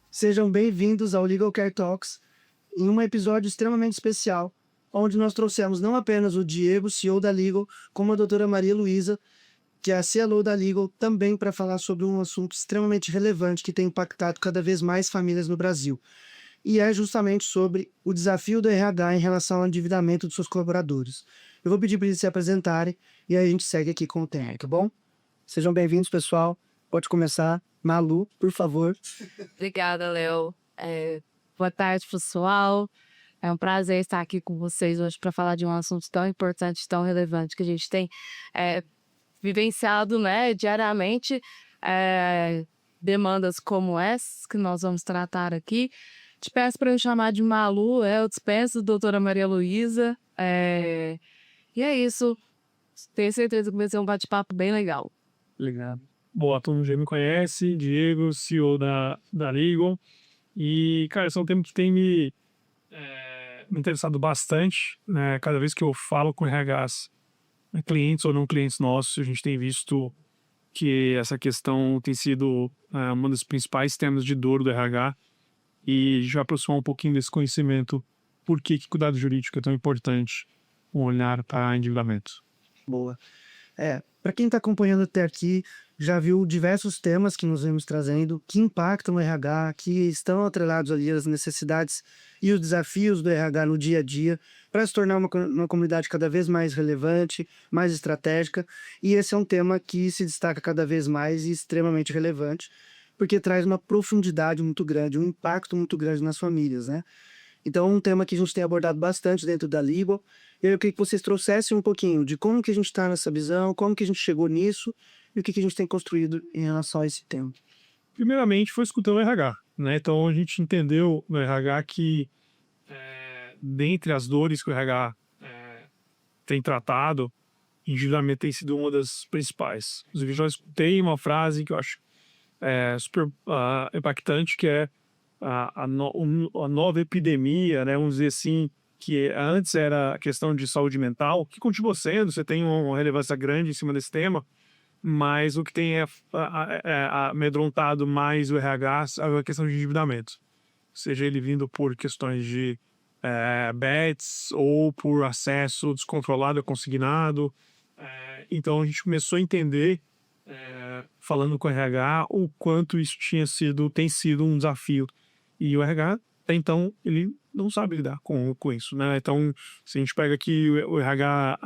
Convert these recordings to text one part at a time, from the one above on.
Sejam bem-vindos ao Legal Care Talks, em um episódio extremamente especial, onde nós trouxemos não apenas o Diego, CEO da Legal, como a doutora Maria Luísa, que é a CLO da Legal, também para falar sobre um assunto extremamente relevante que tem impactado cada vez mais famílias no Brasil. E é justamente sobre o desafio do RH em relação ao endividamento dos seus colaboradores. Eu vou pedir para eles se apresentarem e aí a gente segue aqui com o tema, tá bom? Sejam bem-vindos, pessoal. Pode começar. Malu, por favor. Obrigada, Léo. Boa tarde, pessoal. É um prazer estar aqui com vocês hoje para falar de um assunto tão importante, tão relevante que a gente tem vivenciado, né, diariamente, demandas como essas que nós vamos tratar aqui. Te peço para eu chamar de Malu, eu dispenso, doutora Maria Luísa. E é isso. Tenho certeza que vai ser um bate-papo bem legal. Legal. Boa, todo mundo já me conhece, Diego, CEO da Legal. E, cara, esse é um tema que tem me interessado bastante, né? Cada vez que eu falo com RHs, clientes ou não clientes nossos, a gente tem visto que essa questão tem sido uma das principais temas de dor do RH, e já aproximar um pouquinho desse conhecimento, por que cuidado jurídico é tão importante, um olhar para endividamento. Boa. Para quem está acompanhando até aqui, já viu diversos temas que nos vemos trazendo, que impactam o RH, que estão atrelados ali às necessidades e os desafios do RH no dia a dia, para se tornar uma comunidade cada vez mais relevante, mais estratégica. E esse é um tema que se destaca cada vez mais e extremamente relevante, porque traz uma profundidade muito grande, um impacto muito grande nas famílias, né? Então, um tema que a gente tem abordado bastante dentro da Legal. Eu queria que vocês trouxessem um pouquinho de como que a gente está nessa visão, como que a gente chegou nisso e o que a gente tem construído em relação a esse tema. Primeiramente, foi escutando o RH, né? Então, a gente entendeu no RH que, dentre as dores que o RH tem tratado, endividamento tem sido uma das principais. Inclusive, já escutei uma frase que eu acho super impactante, que é a nova epidemia, né? Vamos dizer assim, que antes era a questão de saúde mental, que continua sendo, você tem uma relevância grande em cima desse tema, mas o que tem amedrontado mais o RH é a questão de endividamento. Seja ele vindo por questões de bets ou por acesso descontrolado a consignado. Então a gente começou a entender, falando com o RH, o quanto isso tem sido um desafio. E o RH, até então, ele não sabe lidar com isso, né? Então, se a gente pega aqui o RH,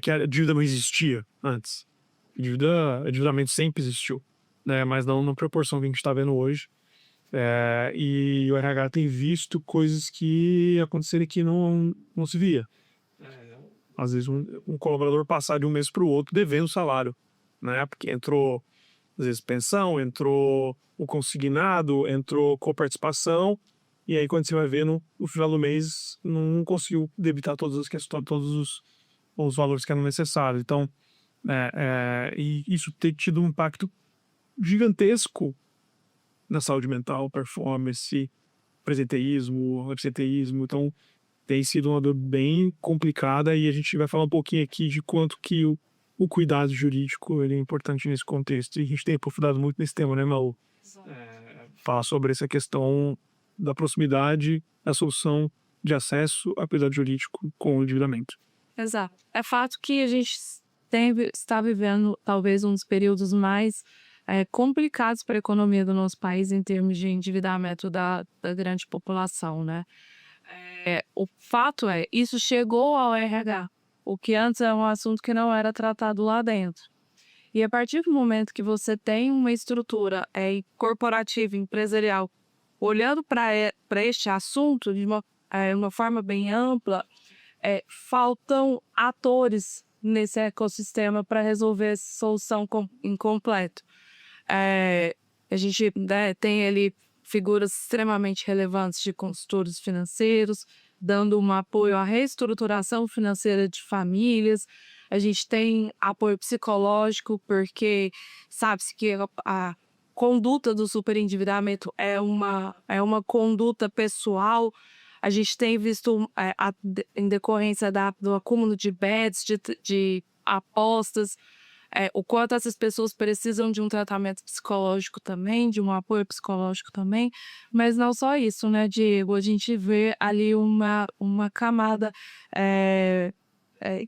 que a dívida não existia antes. Endividamento sempre existiu, né? Mas não na proporção que a gente está vendo hoje. E o RH tem visto coisas que aconteceram que não se via. Às vezes um colaborador passar de um mês para o outro devendo salário, né? Porque entrou, às vezes, pensão, entrou o consignado, entrou coparticipação, e aí quando você vai ver no final do mês não conseguiu debitar todas as questões, todos os valores que eram necessários. Então, e isso tem tido um impacto gigantesco na saúde mental, performance, presenteísmo, absenteísmo. Então, tem sido uma dor bem complicada, e a gente vai falar um pouquinho aqui de quanto que o cuidado jurídico ele é importante nesse contexto. E a gente tem aprofundado muito nesse tema, né, Malu? Falar sobre essa questão da proximidade, a solução de acesso a cuidado jurídico com o endividamento. Exato. É fato que a gente está vivendo talvez um dos períodos mais complicados para a economia do nosso país em termos de endividamento da grande população, né? O fato isso chegou ao RH, o que antes era um assunto que não era tratado lá dentro. E a partir do momento que você tem uma estrutura corporativa, empresarial, olhando para este assunto de uma forma bem ampla, faltam atores nesse ecossistema para resolver essa solução incompleto. A gente tem ali figuras extremamente relevantes de consultores financeiros, dando um apoio à reestruturação financeira de famílias. A gente tem apoio psicológico, porque sabe-se que a conduta do superendividamento é uma conduta pessoal. A gente tem visto, em decorrência do acúmulo de bets, de apostas, o quanto essas pessoas precisam de um tratamento psicológico também, de um apoio psicológico também, mas não só isso, né, Diego? A gente vê ali uma camada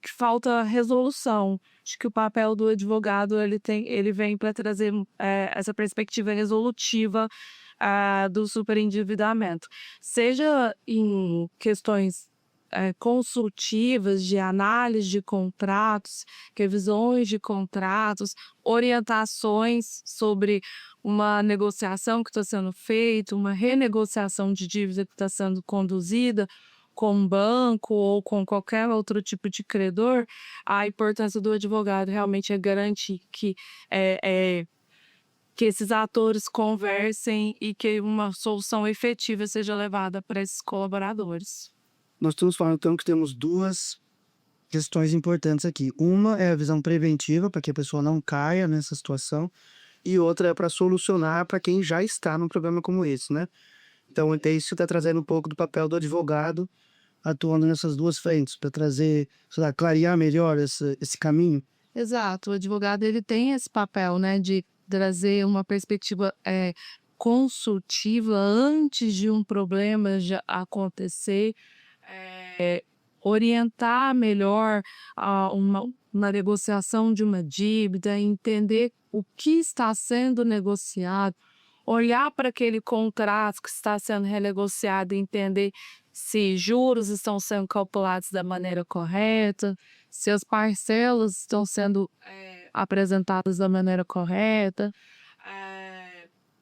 que falta resolução. Acho que o papel do advogado ele vem para trazer essa perspectiva resolutiva do superendividamento, seja em questões consultivas de análise de contratos, revisões de contratos, orientações sobre uma negociação que está sendo feita, uma renegociação de dívida que está sendo conduzida com um banco ou com qualquer outro tipo de credor. A importância do advogado realmente é garantir que esses atores conversem e que uma solução efetiva seja levada para esses colaboradores. Nós estamos falando então que temos duas questões importantes aqui. Uma é a visão preventiva, para que a pessoa não caia nessa situação, e outra é para solucionar para quem já está num problema como esse, né? Então, isso está trazendo um pouco do papel do advogado atuando nessas duas frentes, para trazer, sei lá, clarear melhor esse caminho. Exato, o advogado ele tem esse papel, né, de trazer uma perspectiva consultiva antes de um problema já acontecer, orientar melhor uma negociação de uma dívida, entender o que está sendo negociado, olhar para aquele contrato que está sendo renegociado e entender se juros estão sendo calculados da maneira correta, se as parcelas estão sendo apresentadas da maneira correta,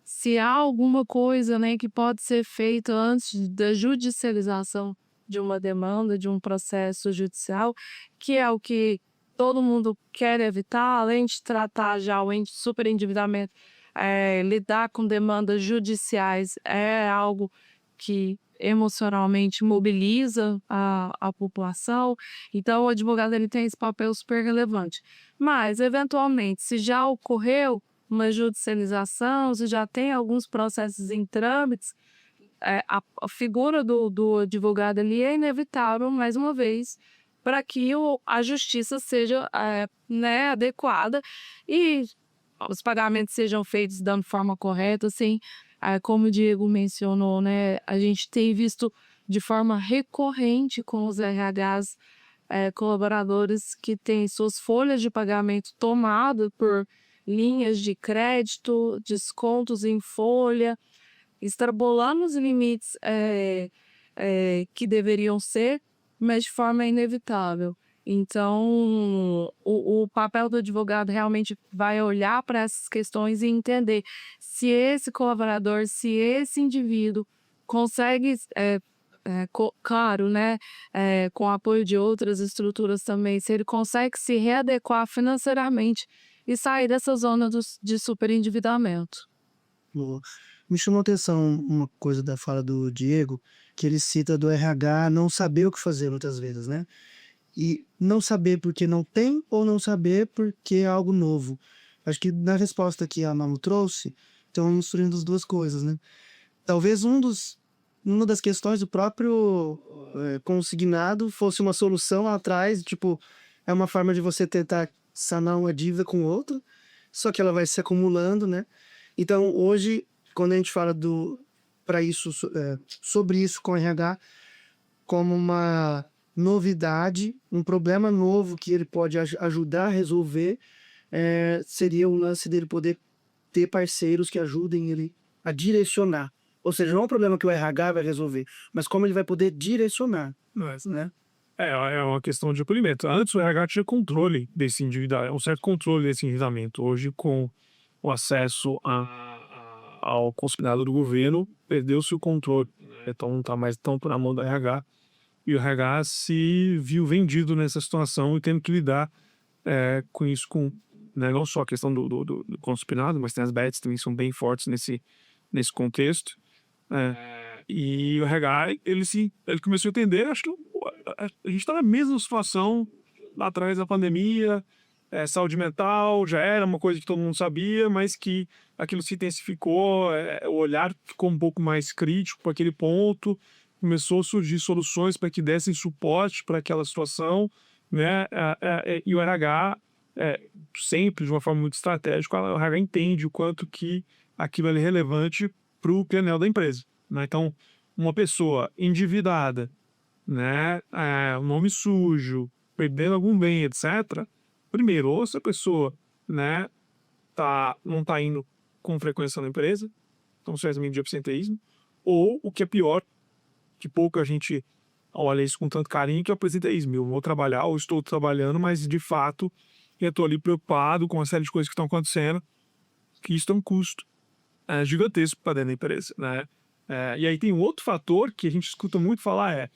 se há alguma coisa, né, que pode ser feita antes da judicialização de uma demanda, de um processo judicial, que é o que todo mundo quer evitar, além de tratar já o superendividamento. Lidar com demandas judiciais é algo que emocionalmente mobiliza a população, então o advogado ele tem esse papel super relevante. Mas, eventualmente, se já ocorreu uma judicialização, se já tem alguns processos em trâmites, a figura do advogado ali é inevitável, mais uma vez, para que a justiça seja adequada e os pagamentos sejam feitos da forma correta, assim. Como o Diego mencionou, né, a gente tem visto de forma recorrente com os RHs colaboradores que têm suas folhas de pagamento tomadas por linhas de crédito, descontos em folha, extrapolando os limites que deveriam ser, mas de forma inevitável. Então, o papel do advogado realmente vai olhar para essas questões e entender se esse colaborador, se esse indivíduo consegue, claro, né, com o apoio de outras estruturas também, se ele consegue se readequar financeiramente e sair dessa zona de superendividamento. Boa. Me chamou a atenção uma coisa da fala do Diego, que ele cita do RH não saber o que fazer muitas vezes, né? E não saber porque não tem ou não saber porque é algo novo. Acho que na resposta que a Malu trouxe, estão misturando as duas coisas, né? Talvez uma das questões do próprio consignado fosse uma solução lá atrás, tipo, é uma forma de você tentar sanar uma dívida com outra, só que ela vai se acumulando, né? Então, hoje, quando a gente fala sobre isso com o RH, como uma novidade, um problema novo que ele pode ajudar a resolver, seria o lance dele poder ter parceiros que ajudem ele a direcionar. Ou seja, não é um problema que o RH vai resolver, mas como ele vai poder direcionar, né? É uma questão de acolhimento. Antes o RH tinha controle desse endividamento, um certo controle desse endividamento. Hoje, com o acesso ao consignado do governo, perdeu-se o controle. Então não está mais tanto na mão do RH. E o RH se viu vendido nessa situação e tendo que lidar com isso, né, não só a questão do consignado, mas tem as bets também são bem fortes nesse contexto. E o RH, ele começou a entender, acho que a gente está na mesma situação lá atrás da pandemia, saúde mental já era uma coisa que todo mundo sabia, mas que aquilo se intensificou, o olhar ficou um pouco mais crítico para aquele ponto, começou a surgir soluções para que dessem suporte para aquela situação, né? E o RH sempre, de uma forma muito estratégica, o RH entende o quanto que aquilo é relevante para o PNL da empresa, né? Então, uma pessoa endividada, né, nome sujo, perdendo algum bem, etc. Primeiro, ou essa pessoa, né, não está indo com frequência na empresa, então isso é de absenteísmo, ou o que é pior, que pouca gente olha isso com tanto carinho, que é o absenteísmo. Eu vou trabalhar, ou estou trabalhando, mas de fato eu estou ali preocupado com uma série de coisas que estão acontecendo, que isso tem um custo gigantesco para dentro da empresa, né? E aí tem um outro fator que a gente escuta muito falar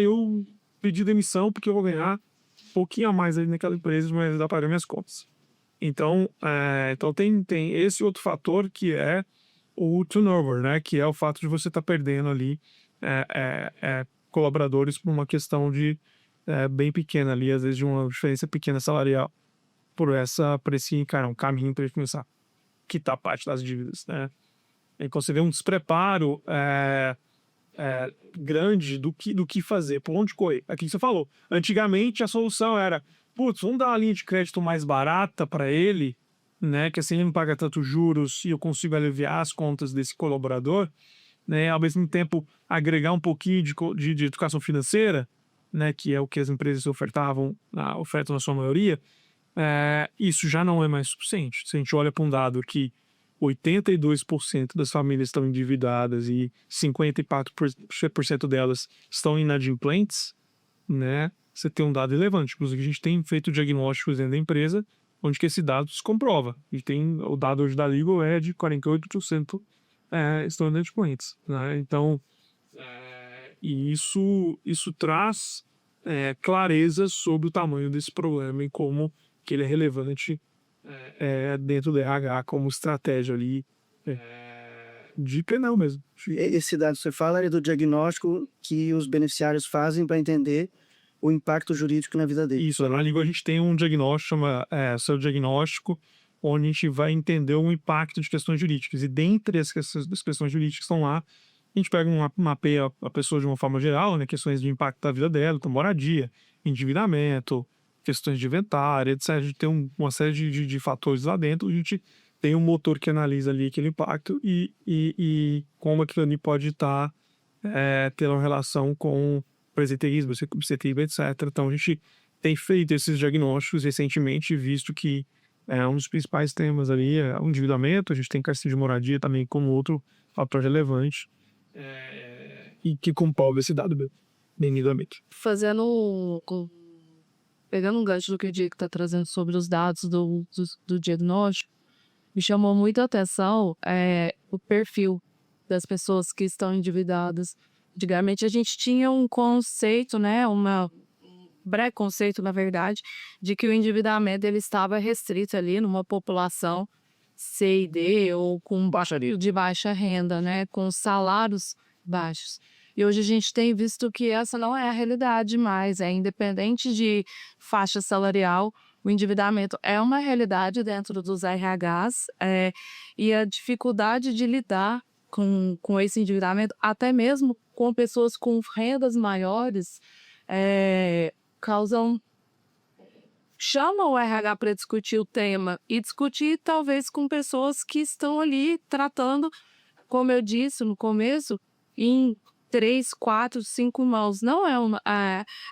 eu pedi demissão porque eu vou ganhar um pouquinho a mais ali naquela empresa, mas dá para pagar minhas contas. Então tem esse outro fator que é o turnover, né? Que é o fato de você estar perdendo ali colaboradores por uma questão de bem pequena ali, às vezes de uma diferença pequena salarial por esse um caminho para ele começar a quitar parte das dívidas, né? Então você vê um despreparo grande do que fazer, por onde correr. Aqui que você falou. Antigamente a solução era, vamos dar uma linha de crédito mais barata para ele, né? Que assim ele não paga tanto juros e eu consigo aliviar as contas desse colaborador, né? Ao mesmo tempo agregar um pouquinho de educação financeira, né? Que é o que as empresas ofertam na sua maioria. Isso já não é mais suficiente. Se a gente olha para um dado que 82% das famílias estão endividadas e 54% delas estão inadimplentes, né? Você tem um dado relevante. Inclusive, a gente tem feito diagnósticos dentro da empresa onde que esse dado se comprova. E o dado hoje da Legal é de 48% estão inadimplentes, né? Então, e isso traz clareza sobre o tamanho desse problema e como que ele é relevante dentro do RH como estratégia ali de penal mesmo. Esse dado que você fala é do diagnóstico que os beneficiários fazem para entender o impacto jurídico na vida deles. Isso, na língua a gente tem um diagnóstico, chama seu diagnóstico, onde a gente vai entender o impacto de questões jurídicas. E dentre as questões jurídicas que estão lá, a gente pega mapeia a pessoa de uma forma geral, né, questões de impacto da vida dela, então moradia, endividamento, questões de inventário, etc. A gente tem uma série de fatores lá dentro, a gente tem um motor que analisa ali aquele impacto e como aquilo ali pode estar tendo uma relação com presenteísmo, absenteísmo, etc. Então a gente tem feito esses diagnósticos recentemente, visto que um dos principais temas ali é o endividamento, a gente tem carência de moradia também como outro fator relevante e que comprova esse dado bem nitidamente. Pegando um gancho do que o Diego está trazendo sobre os dados do diagnóstico, me chamou muita atenção o perfil das pessoas que estão endividadas. Antigamente a gente tinha um conceito, né, um breve conceito, na verdade, de que o endividamento ele estava restrito ali numa população C e D ou de baixa renda, né, com salários baixos. E hoje a gente tem visto que essa não é a realidade mais, independente de faixa salarial, o endividamento é uma realidade dentro dos RHs e a dificuldade de lidar com esse endividamento, até mesmo com pessoas com rendas maiores, chamam o RH para discutir o tema e discutir talvez com pessoas que estão ali tratando, como eu disse no começo, em 3, 4, 5 mãos. Não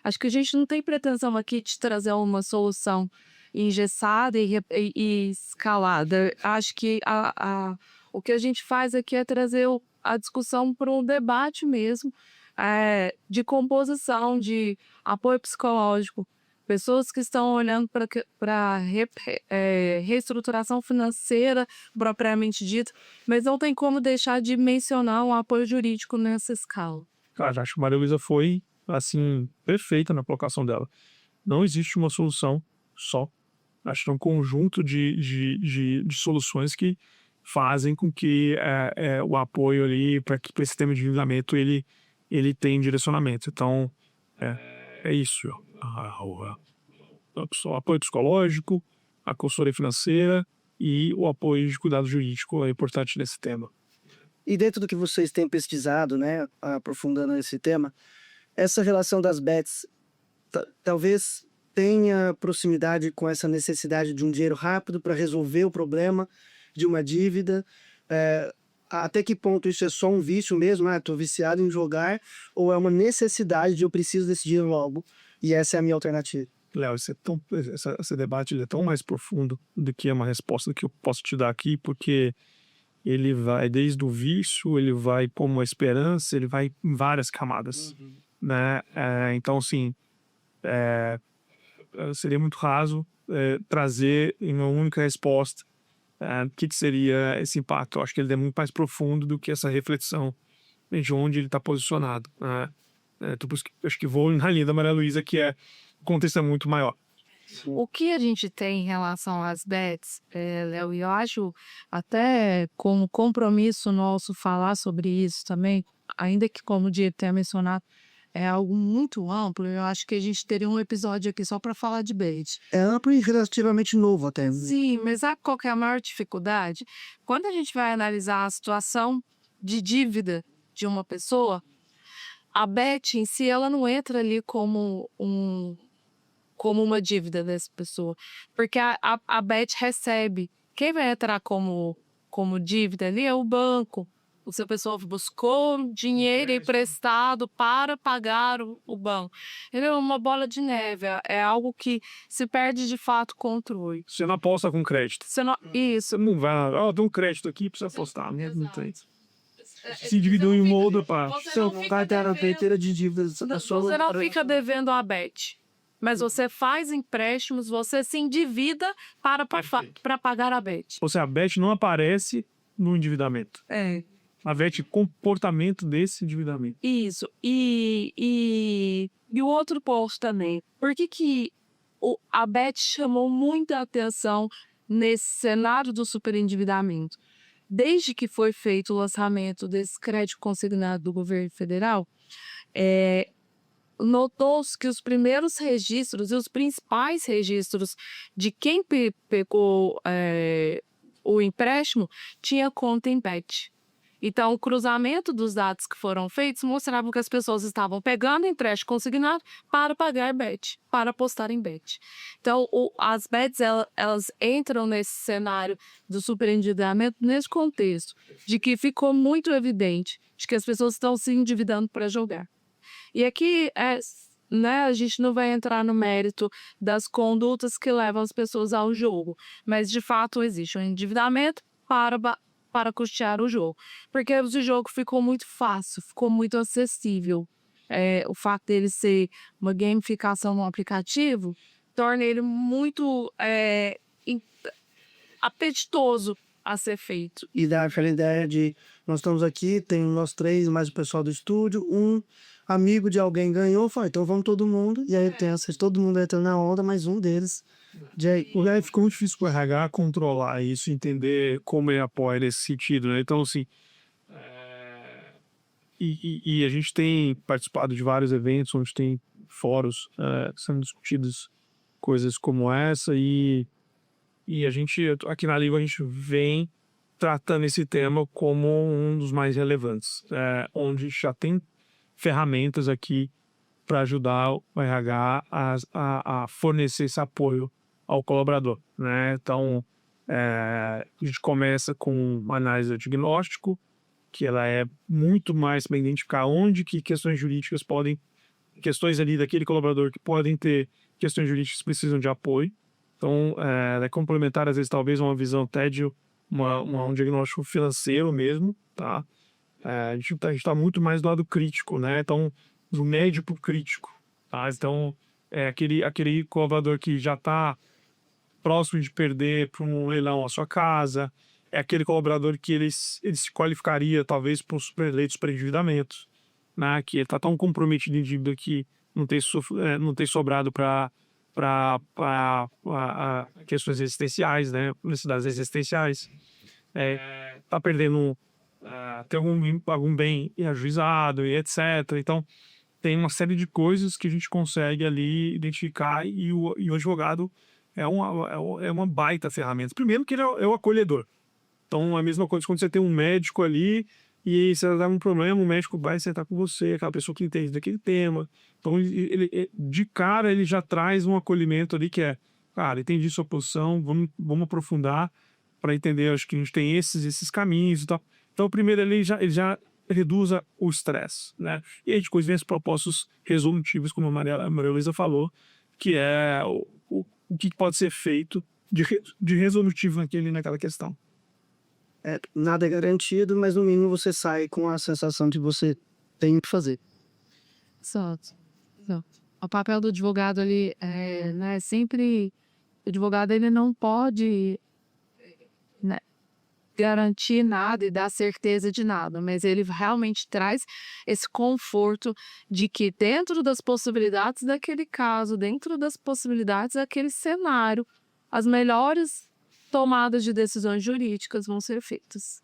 acho que a gente não tem pretensão aqui de trazer uma solução engessada e escalada. Acho que o que a gente faz aqui é trazer a discussão para um debate mesmo, de composição, de apoio psicológico. Pessoas que estão olhando para reestruturação financeira propriamente dita, mas não tem como deixar de mencionar um apoio jurídico nessa escala. Cara, acho que a Maria Luísa foi, assim, perfeita na colocação dela. Não existe uma solução só. Acho que é um conjunto de soluções que fazem com que o apoio ali para esse tema de endividamento ele tenha direcionamento. Então, é isso. O apoio psicológico, a consultoria financeira e o apoio de cuidado jurídico é importante nesse tema. E dentro do que vocês têm pesquisado, né, aprofundando esse tema, essa relação das bets talvez tenha proximidade com essa necessidade de um dinheiro rápido para resolver o problema de uma dívida. Até que ponto isso é só um vício mesmo, estou viciado em jogar, ou é uma necessidade de eu preciso desse dinheiro logo, e essa é a minha alternativa. Léo, esse debate ele é tão mais profundo do que uma resposta que eu posso te dar aqui, porque ele vai desde o vício, ele vai como a esperança, ele vai em várias camadas, né? Então, assim, seria muito raso trazer em uma única resposta o que seria esse impacto. Eu acho que ele é muito mais profundo do que essa reflexão de onde ele está posicionado, né? Então, por isso que eu acho que vou na linha da Maria Luísa, que o contexto é muito maior. O que a gente tem em relação às bets, Léo, e eu acho até como compromisso nosso falar sobre isso também, ainda que, como o Diego tenha mencionado, é algo muito amplo, eu acho que a gente teria um episódio aqui só para falar de bet. É amplo e relativamente novo até. Sim, mas sabe qual que é a maior dificuldade? Quando a gente vai analisar a situação de dívida de uma pessoa, a bet em si, ela não entra ali como uma dívida dessa pessoa, porque a bet recebe. Quem vai entrar como dívida ali é o banco. Se a pessoa buscou dinheiro emprestado para pagar o banco. Ele é uma bola de neve, é algo que se perde de fato o controle. Você não aposta com crédito. Isso. Você não vai, tem um crédito aqui, precisa apostar. Não tem. Se dividiu em uma ou outra parte. Você não vai ter a carteira de dívidas. Você não fica devendo a bet. Mas você faz empréstimos, você se endivida para pagar a bet. Ou seja, a bet não aparece no endividamento. A bet é comportamento desse endividamento. Isso. E o outro ponto também. Por que a bet chamou muita atenção nesse cenário do superendividamento? Desde que foi feito o lançamento desse crédito consignado do governo federal, notou-se que os primeiros registros e os principais registros de quem pegou o empréstimo tinha conta em bet. Então, o cruzamento dos dados que foram feitos mostrava que as pessoas estavam pegando empréstimo consignado para pagar bet, para apostar em bet. Então, as bets elas entram nesse cenário do superendividamento nesse contexto, de que ficou muito evidente de que as pessoas estão se endividando para jogar. E aqui, a gente não vai entrar no mérito das condutas que levam as pessoas ao jogo, mas, de fato, existe um endividamento para custear o jogo. Porque o jogo ficou muito fácil, ficou muito acessível. O fato dele ser uma gamificação no aplicativo torna ele muito apetitoso a ser feito. E dá aquela ideia de nós estamos aqui, tem nós três, mais o pessoal do estúdio, um amigo de alguém ganhou, foi, então vamos todo mundo, e aí tem todo mundo entrando na onda, mas um deles. Ficou muito difícil para o RH controlar isso, entender como ele apoia nesse sentido, né? Então, assim, e a gente tem participado de vários eventos onde tem fóruns sendo discutidos coisas como essa, e a gente, aqui na Liga, a gente vem tratando esse tema como um dos mais relevantes, onde já tem ferramentas aqui para ajudar o RH a fornecer esse apoio ao colaborador, né? Então, a gente começa com uma análise de diagnóstico, que ela é muito mais para identificar onde que questões jurídicas questões ali daquele colaborador que podem ter questões jurídicas que precisam de apoio. Então, ela é complementar, às vezes, talvez uma visão até de um diagnóstico financeiro mesmo, tá? A gente tá muito mais do lado crítico, né? Então, do médio para o crítico, tá? Então, aquele colaborador que já está próximo de perder para um leilão a sua casa, é aquele colaborador que ele se qualificaria, talvez, para um superleito de superendividamento, né? Que ele está tão comprometido em dívida que não tem sobrado para questões existenciais, né? Necessidades existenciais. Tá perdendo ter algum bem ajuizado e etc. Então, tem uma série de coisas que a gente consegue ali identificar, e o advogado é uma baita ferramenta. Primeiro que ele é o acolhedor. Então, é a mesma coisa quando você tem um médico ali E aí, se ela dá um problema, o médico vai sentar com você, aquela pessoa que entende daquele tema. Então, de cara, ele já traz um acolhimento ali que é, cara, entendi sua posição, vamos aprofundar para entender, acho que a gente tem esses caminhos e tal. Então, primeiro, ele já reduz o estresse, né? E aí, depois vem os propósitos resolutivos, como a Maria Luísa falou, que é o que pode ser feito de resolutivo naquela questão. Nada é garantido, mas no mínimo você sai com a sensação de que você tem que fazer. Exato. Exato. O papel do advogado ali é, né, sempre... O advogado, ele não pode, né, garantir nada e dar certeza de nada, mas ele realmente traz esse conforto de que dentro das possibilidades daquele caso, dentro das possibilidades daquele cenário, as melhores tomadas de decisões jurídicas vão ser feitas.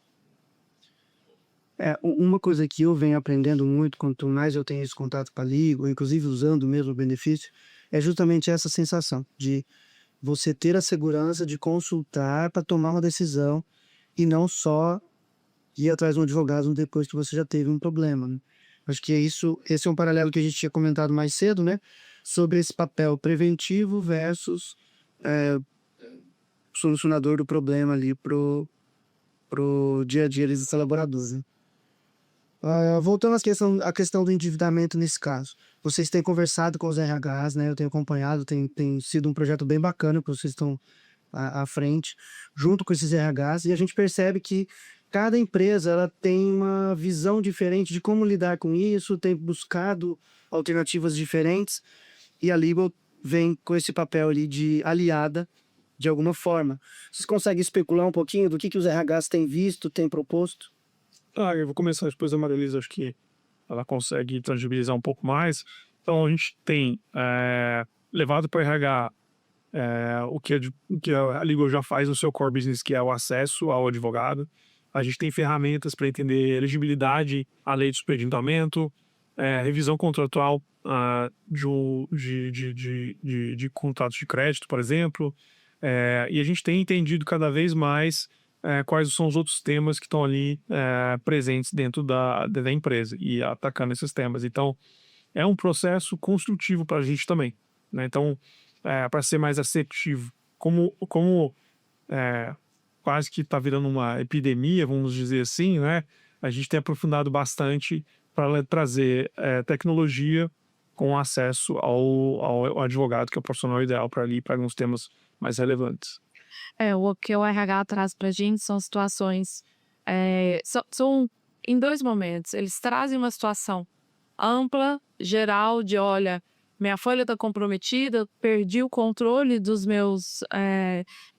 Uma coisa que eu venho aprendendo muito, quanto mais eu tenho esse contato com a Legal, inclusive usando mesmo o benefício, é justamente essa sensação de você ter a segurança de consultar para tomar uma decisão e não só ir atrás de um advogado depois que você já teve um problema, né? Acho que esse é um paralelo que a gente tinha comentado mais cedo, né? Sobre esse papel preventivo versus solucionador do problema ali pro dia a dia desses colaboradores, né? Voltando à questão do endividamento nesse caso. Vocês têm conversado com os RHs, né? Eu tenho acompanhado, tem sido um projeto bem bacana que vocês estão à frente, junto com esses RHs, e a gente percebe que cada empresa ela tem uma visão diferente de como lidar com isso, tem buscado alternativas diferentes, e a Legal vem com esse papel ali de aliada de alguma forma. Vocês conseguem especular um pouquinho do que os RHs têm visto, têm proposto? Eu vou começar depois da Maria Elisa, acho que ela consegue tangibilizar um pouco mais. Então, a gente tem levado para o RH o que a Legal já faz no seu core business, que é o acesso ao advogado. A gente tem ferramentas para entender elegibilidade à lei de superendividamento, revisão contratual de contratos de crédito, por exemplo. E a gente tem entendido cada vez mais quais são os outros temas que estão ali presentes dentro da empresa e atacando esses temas. Então, é um processo construtivo para a gente também, né? Então, para ser mais assertivo, como quase que está virando uma epidemia, vamos dizer assim, né? A gente tem aprofundado bastante para trazer tecnologia com acesso ao advogado, que é o profissional ideal para alguns temas mais relevantes. O que o RH traz para a gente são situações, são em dois momentos. Eles trazem uma situação ampla, geral, de olha, minha folha está comprometida, perdi o controle dos meus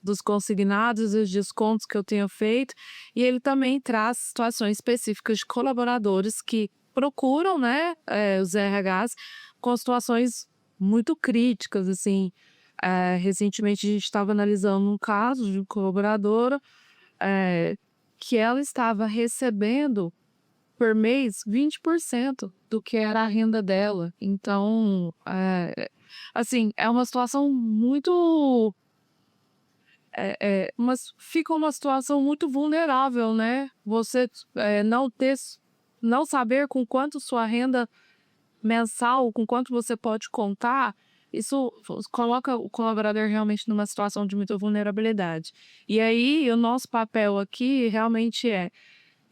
dos consignados e os descontos que eu tenho feito. E ele também traz situações específicas de colaboradores que procuram, né, os RHs com situações muito críticas, assim. Recentemente a gente estava analisando um caso de uma colaboradora que ela estava recebendo por mês 20% do que era a renda dela. Então, assim, é uma situação muito... mas fica uma situação muito vulnerável, né? Você não saber com quanto sua renda mensal, com quanto você pode contar, isso coloca o colaborador realmente numa situação de muita vulnerabilidade. E aí, o nosso papel aqui realmente é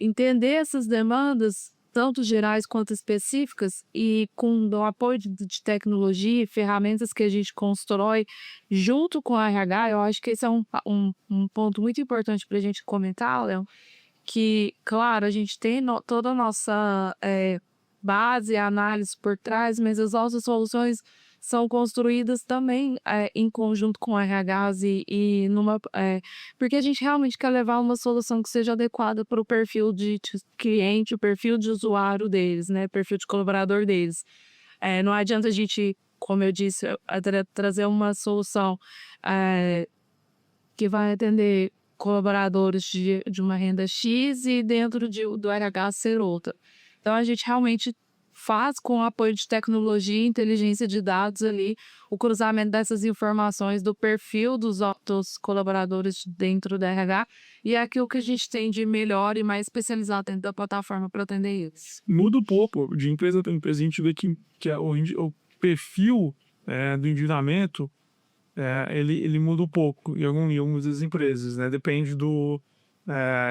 entender essas demandas, tanto gerais quanto específicas, e com o apoio de tecnologia, ferramentas que a gente constrói junto com a RH. Eu acho que esse é um ponto muito importante para a gente comentar, Léo, que, claro, a gente tem toda a nossa base, análise por trás, mas as nossas soluções são construídas também em conjunto com RHs porque a gente realmente quer levar uma solução que seja adequada para o perfil de cliente, o perfil de usuário deles, né, perfil de colaborador deles. Não adianta a gente, como eu disse, trazer uma solução que vai atender colaboradores de uma renda X e dentro do RH ser outra. Então, a gente realmente faz com o apoio de tecnologia e inteligência de dados ali, o cruzamento dessas informações do perfil dos colaboradores dentro da RH e é aquilo que a gente tem de melhor e mais especializado dentro da plataforma para atender isso. Muda um pouco de empresa para empresa. A gente vê que o perfil do endividamento ele muda um pouco em algumas das empresas, né? Depende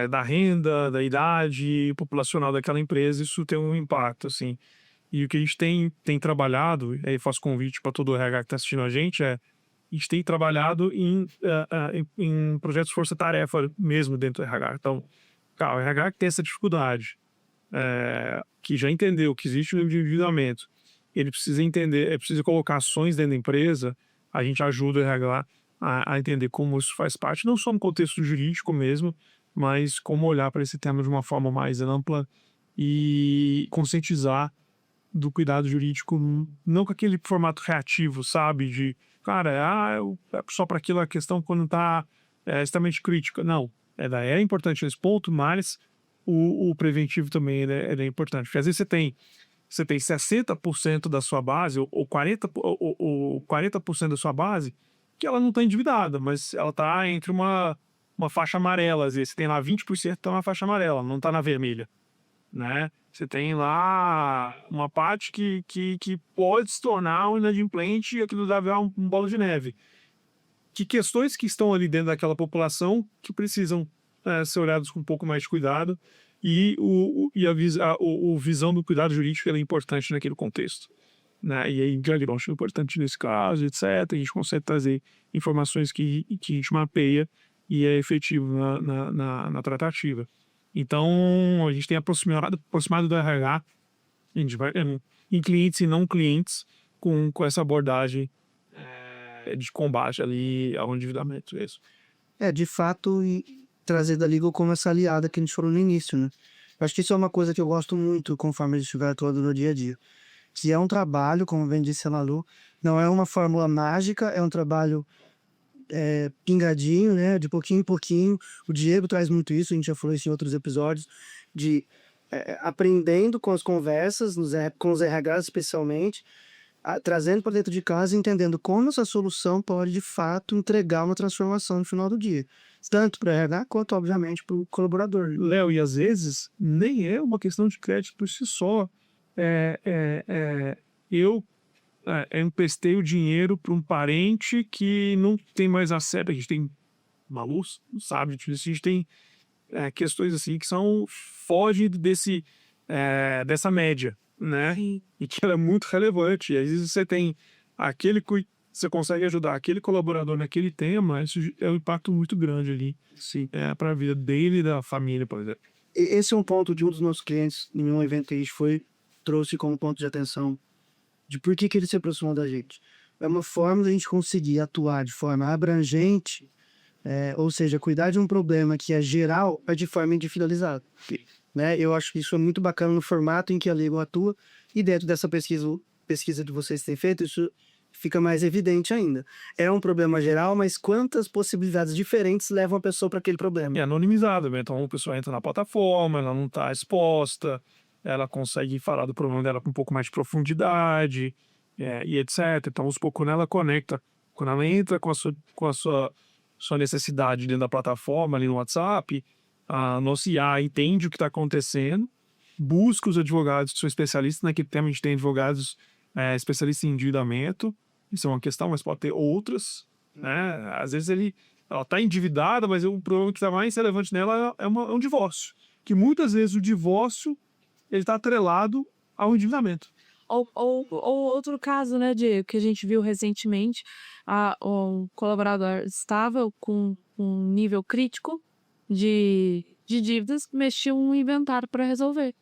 da renda, da idade populacional daquela empresa, isso tem um impacto, assim. E o que a gente tem trabalhado, aí faço convite para todo o RH que está assistindo a gente gente tem trabalhado em projetos força-tarefa mesmo dentro do RH. Então, cara, o RH que tem essa dificuldade, que já entendeu que existe um endividamento, ele precisa entender, precisa colocar ações dentro da empresa, a gente ajuda o RH a entender como isso faz parte, não só no contexto jurídico mesmo, mas como olhar para esse tema de uma forma mais ampla e conscientizar do cuidado jurídico, não com aquele formato reativo, sabe? De, cara, é só para aquela questão quando está extremamente crítica. Não, é importante nesse ponto, mas o preventivo também é importante. Porque às vezes você tem 60% da sua base, ou 40% da sua base, que ela não está endividada, mas ela está entre uma faixa amarela. Às vezes você tem lá 20% está na faixa amarela, não está na vermelha, né? Você tem lá uma parte que pode se tornar um inadimplente e aquilo deve virar um bolo de neve. Que questões que estão ali dentro daquela população que precisam ser olhadas com um pouco mais de cuidado e a visão do cuidado jurídico é importante naquele contexto, né? E aí diagnóstico é importante nesse caso, etc. A gente consegue trazer informações que a gente mapeia e é efetivo na tratativa. Então, a gente tem aproximado do RH em clientes e não clientes com essa abordagem de combate ali ao endividamento. Isso. De fato, e trazer da Legal como essa aliada que a gente falou no início, né? Eu acho que isso é uma coisa que eu gosto muito conforme a gente estiver atuando no dia a dia. Que é um trabalho, como bem disse a Malu, não é uma fórmula mágica, é um trabalho pingadinho, né? De pouquinho em pouquinho. O Diego traz muito isso, a gente já falou isso em outros episódios, de aprendendo com as conversas, com os RHs especialmente, trazendo para dentro de casa e entendendo como essa solução pode, de fato, entregar uma transformação no final do dia. Tanto para o RH quanto, obviamente, para o colaborador. Léo, e às vezes nem é uma questão de crédito por si só. Eu emprestei o dinheiro para um parente que não tem mais acesso. A gente tem uma luz, sabe? A gente tem questões assim que fogem dessa média, né? E que ela é muito relevante. E às vezes você tem você consegue ajudar aquele colaborador naquele tema, isso é um impacto muito grande ali. Sim. Para a vida dele e da família, por exemplo. Esse é um ponto de um dos nossos clientes em um evento que a gente trouxe como ponto de atenção de por que ele se aproximou da gente. É uma forma da gente conseguir atuar de forma abrangente, ou seja, cuidar de um problema que é geral, mas de forma individualizada. Né? Eu acho que isso é muito bacana no formato em que a Legal atua e dentro dessa pesquisa que vocês têm feito, isso fica mais evidente ainda. É um problema geral, mas quantas possibilidades diferentes levam a pessoa para aquele problema? É anonimizado, né? Então a pessoa entra na plataforma, ela não está exposta, ela consegue falar do problema dela com um pouco mais de profundidade, e etc. Então, aos poucos, quando ela conecta, quando ela entra com a sua necessidade dentro da plataforma, ali no WhatsApp, a nossa IA entende o que está acontecendo, busca os advogados que são especialistas naquele tema. A gente tem advogados especialistas em endividamento, isso é uma questão, mas pode ter outras, né? Às vezes ela está endividada, mas o problema que está mais relevante nela é um divórcio, que muitas vezes o divórcio ele está atrelado ao endividamento. Ou outro caso, né, Diego, que a gente viu recentemente, um colaborador estava com um nível crítico de dívidas, mexia um inventário para resolver.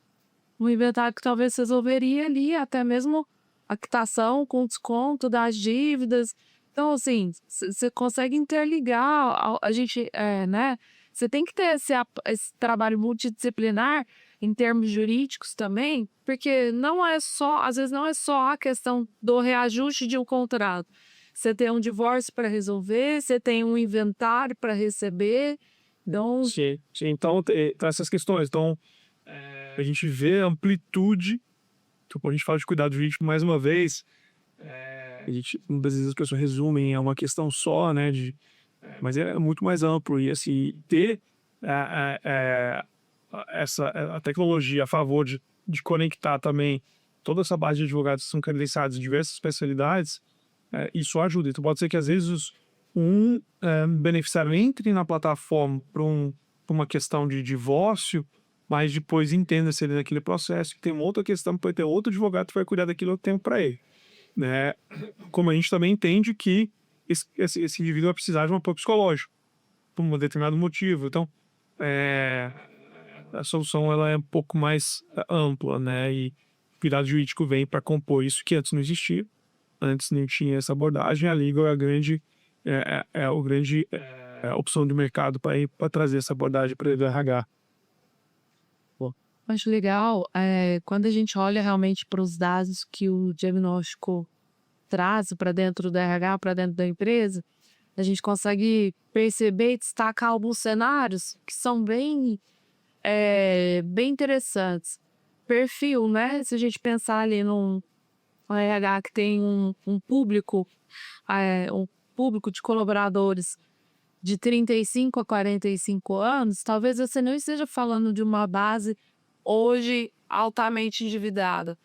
Um inventário que talvez resolveria ali até mesmo a quitação com desconto das dívidas. Então, assim, você consegue interligar, a gente, né? Você tem que ter esse trabalho multidisciplinar em termos jurídicos também, porque às vezes não é só a questão do reajuste de um contrato. Você tem um divórcio para resolver, você tem um inventário para receber. Então, Sim. Então, essas questões. Então, a gente vê a amplitude Então, quando a gente fala de cuidado jurídico, mais uma vez, muitas vezes as pessoas resumem a uma questão só, né, mas é muito mais amplo. E, assim, ter a tecnologia a favor de conectar também toda essa base de advogados que são credenciados em diversas especialidades, isso ajuda. Então, pode ser que, às vezes, beneficiário entre na plataforma para uma questão de divórcio, mas depois entenda se ele naquele processo que tem uma outra questão, pode ter outro advogado que vai cuidar daquilo tempo para ele, né? Como a gente também entende que esse indivíduo vai precisar de um apoio psicológico por um determinado motivo. Então, a solução ela é um pouco mais ampla, né? E o cuidado jurídico vem para compor isso que antes não existia. Antes não tinha essa abordagem. A legal é a grande opção de mercado para trazer essa abordagem para o RH. Acho legal, quando a gente olha realmente para os dados que o diagnóstico traz para dentro do RH, para dentro da empresa, a gente consegue perceber e destacar alguns cenários que são bem interessantes. Perfil, né? Se a gente pensar ali num RH que tem um público de colaboradores de 35 a 45 anos, talvez você não esteja falando de uma base hoje altamente endividada,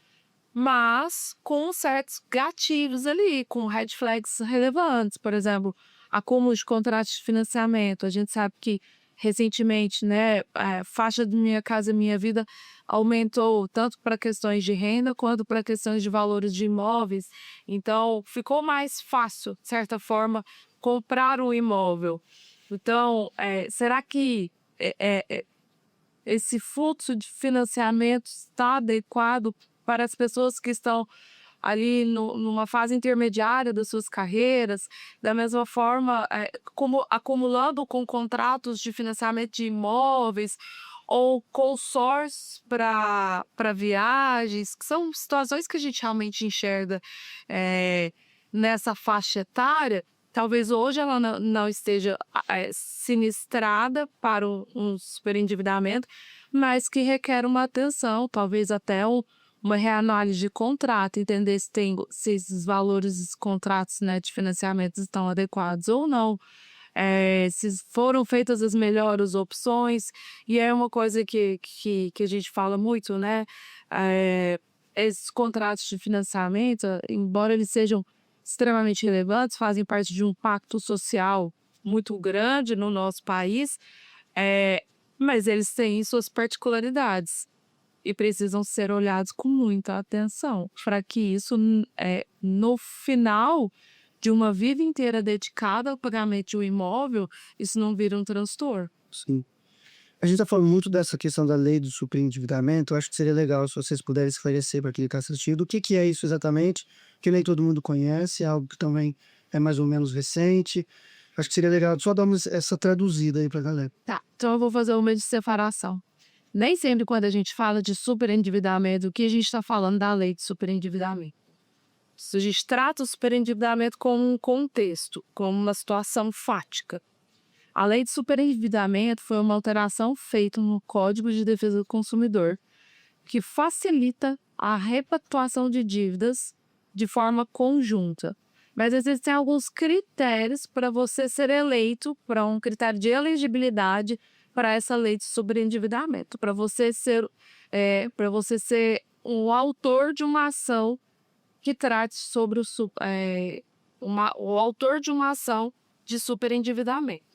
mas com certos gatilhos ali, com red flags relevantes, por exemplo, acúmulo de contratos de financiamento. A gente sabe que recentemente, né, a faixa do Minha Casa Minha Vida aumentou tanto para questões de renda quanto para questões de valores de imóveis. Então, ficou mais fácil, de certa forma, comprar um imóvel. Então, será que esse fluxo de financiamento está adequado para as pessoas que estão ali numa fase intermediária das suas carreiras, da mesma forma, como acumulando com contratos de financiamento de imóveis ou consórcios para viagens, que são situações que a gente realmente enxerga nessa faixa etária. Talvez hoje ela não esteja sinistrada para um superendividamento, mas que requer uma atenção, talvez até uma reanálise de contrato, entender se esses valores dos contratos, né, de financiamento estão adequados ou não, se foram feitas as melhores opções. E é uma coisa que a gente fala muito, né? Esses contratos de financiamento, embora eles sejam extremamente relevantes, fazem parte de um pacto social muito grande no nosso país, mas eles têm suas particularidades e precisam ser olhados com muita atenção para que isso, no final de uma vida inteira dedicada ao pagamento de um imóvel, isso não vira um transtorno. Sim. A gente está falando muito dessa questão da lei do superendividamento. Eu acho que seria legal se vocês puderem esclarecer para quem está assistindo o que é isso exatamente, que nem todo mundo conhece, é algo que também é mais ou menos recente. Acho que seria legal só dar essa traduzida aí para a galera. Tá, então eu vou fazer uma de separação. Nem sempre quando a gente fala de superendividamento, o que a gente está falando da lei de superendividamento. A gente trata o superendividamento como um contexto, como uma situação fática. A lei de superendividamento foi uma alteração feita no Código de Defesa do Consumidor, que facilita a repactuação de dívidas de forma conjunta. Mas existem alguns critérios para você ser eleito, para um critério de elegibilidade para essa lei de superendividamento, para você ser o autor de uma ação que trate sobre o autor de uma ação de superendividamento.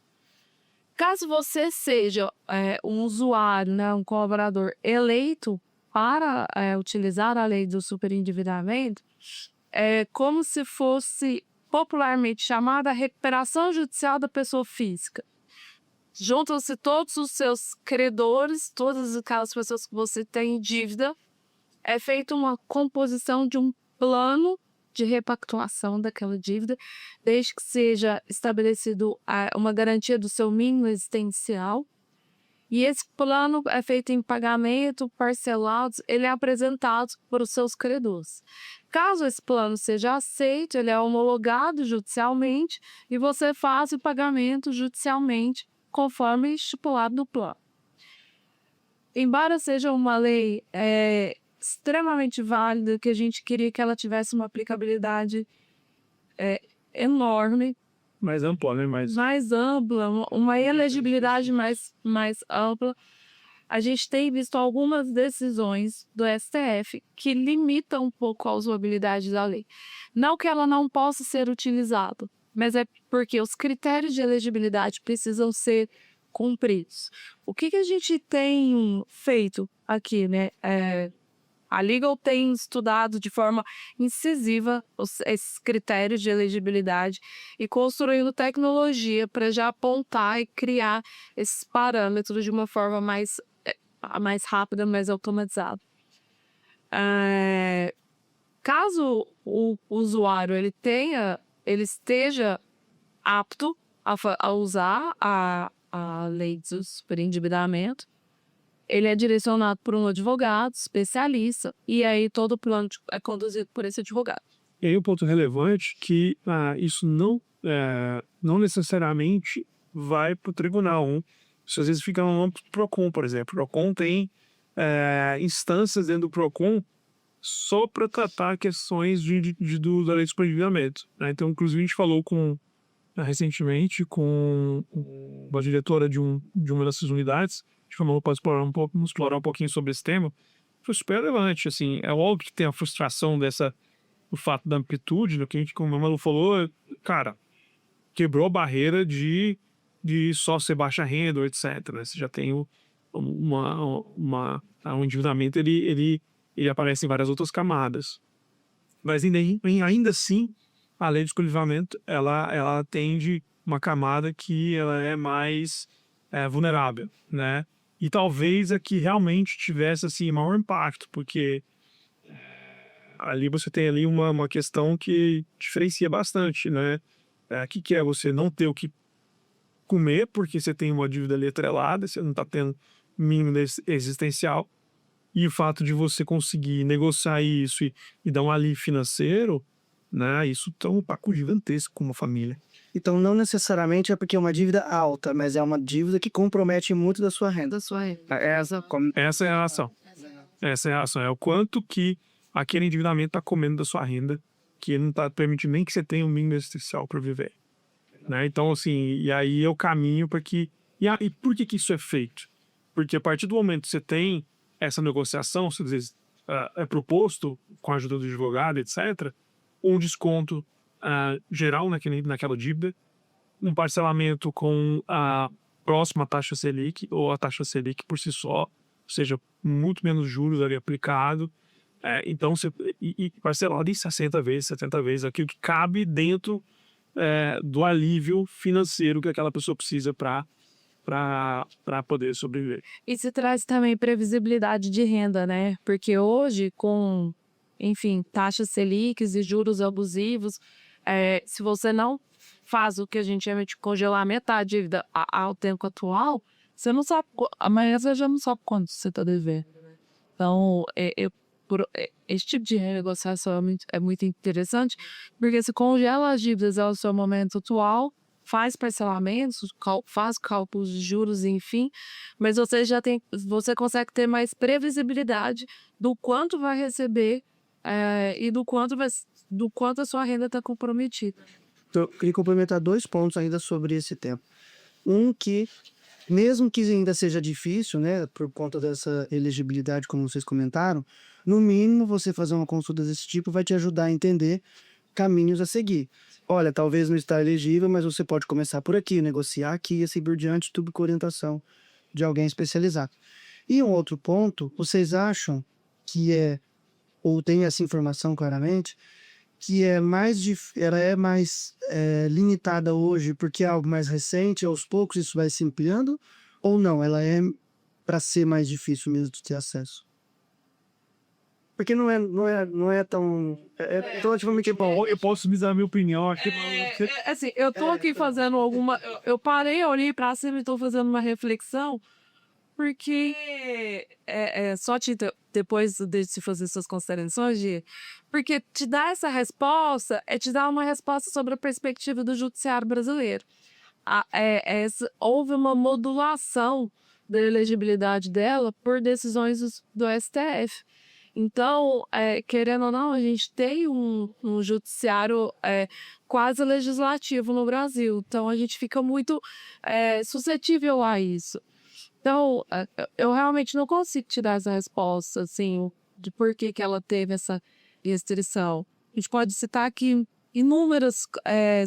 Caso você seja um usuário, né, um colaborador eleito para utilizar a lei do superendividamento, é como se fosse popularmente chamada a recuperação judicial da pessoa física. Juntam-se todos os seus credores, todas aquelas pessoas que você tem em dívida, é feita uma composição de um plano de repactuação daquela dívida, desde que seja estabelecido uma garantia do seu mínimo existencial. E esse plano é feito em pagamento parcelados, ele é apresentado para os seus credores. Caso esse plano seja aceito, ele é homologado judicialmente e você faz o pagamento judicialmente conforme estipulado no plano. Embora seja uma lei extremamente válida, que a gente queria que ela tivesse uma aplicabilidade enorme, Mais amplo, né? mais ampla, uma elegibilidade mais ampla. A gente tem visto algumas decisões do STF que limitam um pouco a usabilidade da lei. Não que ela não possa ser utilizada, mas é porque os critérios de elegibilidade precisam ser cumpridos. O que a gente tem feito aqui, né? A Legal tem estudado de forma incisiva esses critérios de elegibilidade e construindo tecnologia para já apontar e criar esses parâmetros de uma forma mais rápida, mais automatizada. Caso o usuário ele esteja apto a usar a lei do superendividamento, ele é direcionado por um advogado especialista e aí todo o plano é conduzido por esse advogado. E aí o ponto relevante é que isso não necessariamente vai para o tribunal. Isso às vezes fica no âmbito do PROCON, por exemplo. O PROCON tem instâncias dentro do PROCON só para tratar questões da lei de superendividamento, né? Então, inclusive, a gente falou recentemente com uma diretora de uma dessas unidades. A gente falou para explorar um pouquinho sobre esse tema. Foi super relevante, assim. É óbvio que tem a frustração do fato da amplitude, do que a gente, como a Malu falou, cara, quebrou a barreira de só ser baixa renda, etc. Né? Você já tem um endividamento, ele aparece em várias outras camadas. Mas ainda assim, a lei de escolhimento, ela atende uma camada que ela é mais vulnerável, né? E talvez a que realmente tivesse assim, maior impacto, porque ali você tem ali uma questão que diferencia bastante, né? Que é você não ter o que comer, porque você tem uma dívida ali atrelada, você não está tendo mínimo existencial, e o fato de você conseguir negociar isso e dar um alívio financeiro, né? Isso é um impacto gigantesco com uma família. Então, não necessariamente é porque é uma dívida alta, mas é uma dívida que compromete muito da sua renda. Essa é a ação. Essa é a ação. É o quanto que aquele endividamento está comendo da sua renda, que não está permitindo nem que você tenha um mínimo existencial para viver. Né? Então, assim, e aí é o caminho para que... E por que isso é feito? Porque a partir do momento que você tem essa negociação, se às vezes é proposto, com a ajuda do advogado, etc., um desconto geral naquela dívida, um parcelamento com a próxima taxa Selic, ou a taxa Selic por si só, ou seja, muito menos juros ali aplicado. Então, e parcelado em 60 vezes, 70 vezes, aquilo que cabe dentro do alívio financeiro que aquela pessoa precisa para poder sobreviver. E se traz também previsibilidade de renda, né? Porque hoje, com, enfim, taxas Selics e juros abusivos, se você não faz o que a gente chama de congelar metade da dívida ao tempo atual, você não sabe, amanhã você já não sabe quanto você está devendo. Então, esse tipo de renegociação é muito interessante, porque se congela as dívidas ao seu momento atual, faz parcelamentos, faz cálculos de juros, enfim, mas você consegue ter mais previsibilidade do quanto vai receber e do quanto a sua renda está comprometida. Então, eu queria complementar 2 pontos ainda sobre esse tema. Um que, mesmo que ainda seja difícil, né, por conta dessa elegibilidade, como vocês comentaram, no mínimo você fazer uma consulta desse tipo vai te ajudar a entender caminhos a seguir. Olha, talvez não está elegível, mas você pode começar por aqui, negociar aqui e assim por diante, tudo com orientação de alguém especializado. E um outro ponto, vocês acham que ou tem essa informação claramente, que ela é mais limitada hoje porque é algo mais recente, aos poucos isso vai se ampliando, ou não? Ela é para ser mais difícil mesmo de ter acesso? Porque não é tão... relativamente bom. Eu posso me dar a minha opinião aqui. Assim, eu tô aqui fazendo eu parei, olhei pra cima e tô fazendo uma reflexão, porque depois de se fazer suas considerações, porque te dar essa resposta te dar uma resposta sobre a perspectiva do judiciário brasileiro. Houve uma modulação da elegibilidade dela por decisões do STF. Então, querendo ou não, a gente tem um judiciário quase legislativo no Brasil. Então, a gente fica muito suscetível a isso. Então, eu realmente não consigo te dar essa resposta, assim, de por que que ela teve essa restrição. A gente pode citar aqui inúmeras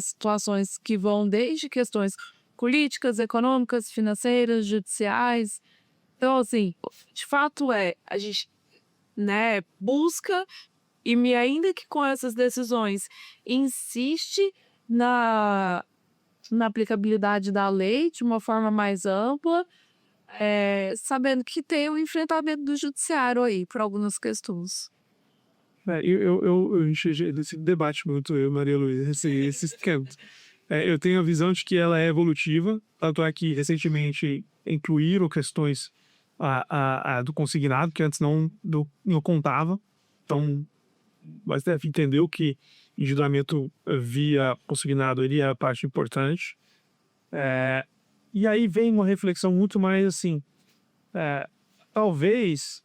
situações que vão desde questões políticas, econômicas, financeiras, judiciais. Então, assim, de fato a gente, né, busca ainda que com essas decisões insiste na aplicabilidade da lei de uma forma mais ampla, sabendo que tem o enfrentamento do judiciário aí por algumas questões. A gente esse debate muito, eu e Maria Luísa, esse esquema. Eu tenho a visão de que ela é evolutiva, tanto é que recentemente incluíram questões do consignado, que antes não contava. Então, mas deve entender que endividamento via consignado ele é a parte importante. E aí vem uma reflexão muito mais assim, talvez